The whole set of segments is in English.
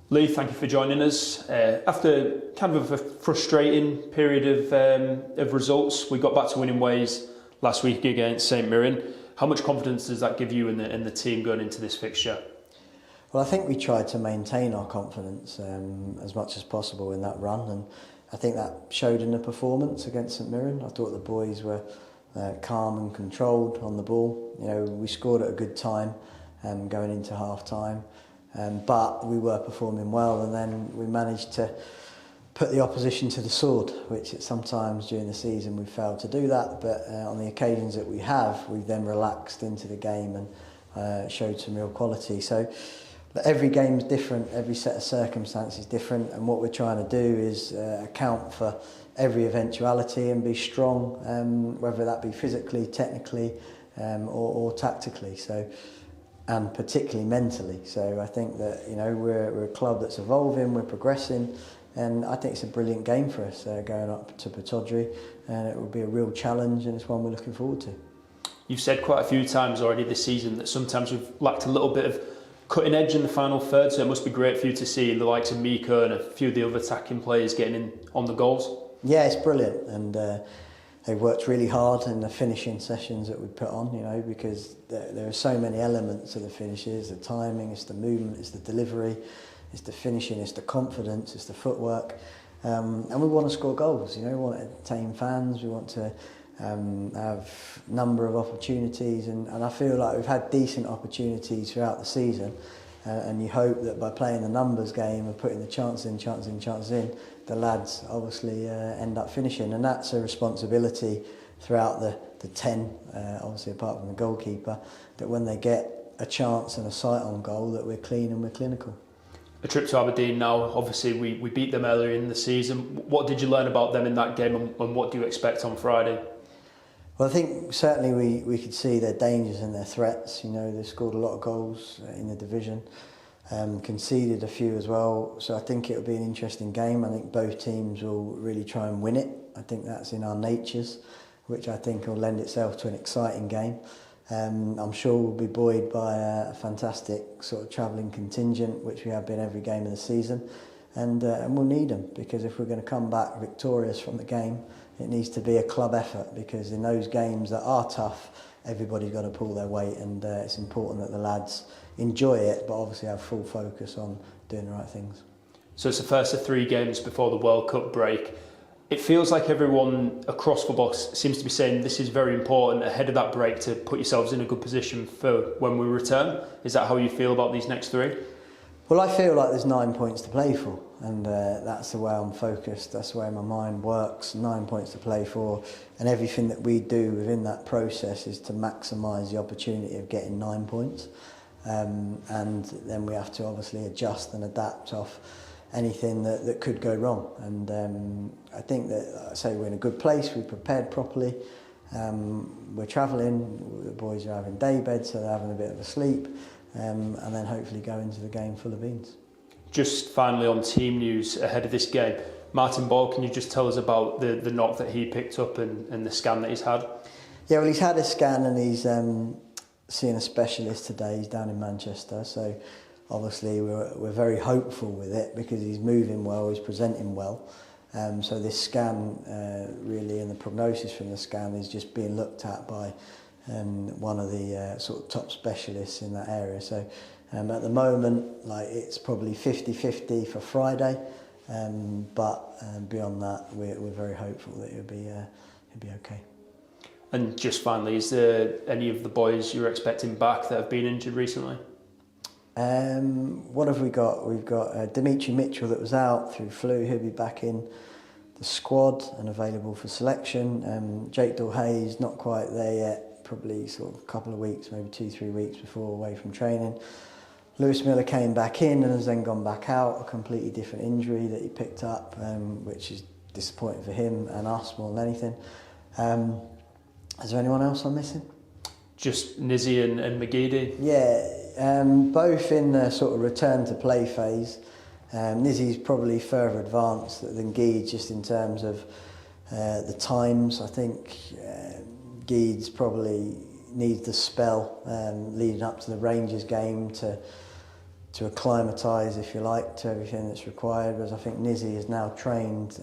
Lee, thank you for joining us. After kind of a frustrating period of results, we got back to winning ways last week against St Mirren. How much confidence does that give you in the team going into this fixture? Well, I think we tried to maintain our confidence as much as possible in that run, and I think that showed in the performance against St Mirren. I thought the boys were calm and controlled on the ball. You know, we scored at a good time going into half time. But we were performing well, and then we managed to put the opposition to the sword, which sometimes during the season we failed to do that, but on the occasions that we have, we've then relaxed into the game and showed some real quality. So every game's different, every set of circumstances is different, and what we're trying to do is account for every eventuality and be strong, whether that be physically, technically, or tactically. So. And particularly mentally. So I think that, you know, we're a club that's evolving, we're progressing, and I think it's a brilliant game for us going up to Pittodrie, and it will be a real challenge, and it's one we're looking forward to. You've said quite a few times already this season that sometimes we've lacked a little bit of cutting edge in the final third, so it must be great for you to see the likes of Mika and a few of the other attacking players getting in on the goals. Yeah, it's brilliant, and they've worked really hard in the finishing sessions that we put on, you know, because there are so many elements of the finishes, the timing, it's the movement, it's the delivery, it's the finishing, it's the confidence, it's the footwork. And we want to score goals, you know, we want to entertain fans, we want to have a number of opportunities, and I feel like we've had decent opportunities throughout the season. And you hope that by playing the numbers game and putting the chances in, the lads obviously end up finishing. And that's a responsibility throughout the 10, obviously apart from the goalkeeper, that when they get a chance and a sight on goal, that we're clean and we're clinical. A trip to Aberdeen now, obviously we beat them earlier in the season. What did you learn about them in that game, and what do you expect on Friday? Well, I think certainly we could see their dangers and their threats. You know, they scored a lot of goals in the division, conceded a few as well. So I think it'll be an interesting game. I think both teams will really try and win it. I think that's in our natures, which I think will lend itself to an exciting game. I'm sure we'll be buoyed by a fantastic sort of travelling contingent, which we have been every game of the season. And we'll need them, because if we're going to come back victorious from the game, it needs to be a club effort, because in those games that are tough, everybody's got to pull their weight, and it's important that the lads enjoy it, but obviously have full focus on doing the right things. So it's the first of 3 games before the World Cup break. It feels like everyone across football seems to be saying this is very important ahead of that break to put yourselves in a good position for when we return. Is that how you feel about these next 3? Well, I feel like there's 9 points to play for, and that's the way I'm focused, that's the way my mind works. 9 points to play for, and everything that we do within that process is to maximise the opportunity of getting 9 points. And then we have to obviously adjust and adapt off anything that could go wrong. And I think that, I say, we're in a good place, we're prepared properly. We're travelling, the boys are having day bed, so they're having a bit of a sleep. And then hopefully go into the game full of beans. Just finally on team news ahead of this game, Martin Ball, can you just tell us about the knock that he picked up and the scan that he's had? Yeah, well, he's had a scan and he's seeing a specialist today. He's down in Manchester, so obviously we're very hopeful with it, because he's moving well, he's presenting well. So this scan really, and the prognosis from the scan is just being looked at by one of the sort of top specialists in that area. So at the moment, like, it's probably 50-50 for Friday, but beyond that, we're very hopeful that he'll be okay. And just finally, is there any of the boys you're expecting back that have been injured recently? What have we got? We've got Dimitri Mitchell that was out through flu. He'll be back in the squad and available for selection. Jake Dorhay's not quite there yet. Probably sort of a couple of weeks, maybe 2-3 weeks before, away from training. Lewis Miller came back in and has then gone back out, a completely different injury that he picked up, which is disappointing for him and us more than anything. Is there anyone else I'm missing? Just Nizzy and McGeady? Yeah, both in the sort of return to play phase. Nizzy's probably further advanced than Geed, just in terms of the times. I think Geed's probably needs the spell leading up to the Rangers game to acclimatise, if you like, to everything that's required. Whereas I think Nizzy is now trained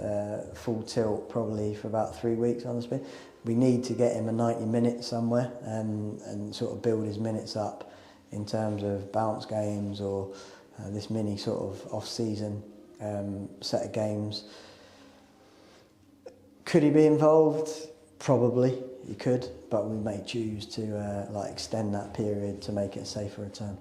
full tilt probably for about 3 weeks on the spin. We need to get him a 90 minutes somewhere and sort of build his minutes up in terms of bounce games or this mini sort of off-season set of games. Could he be involved? Probably, he could, but we may choose to extend that period to make it a safer return.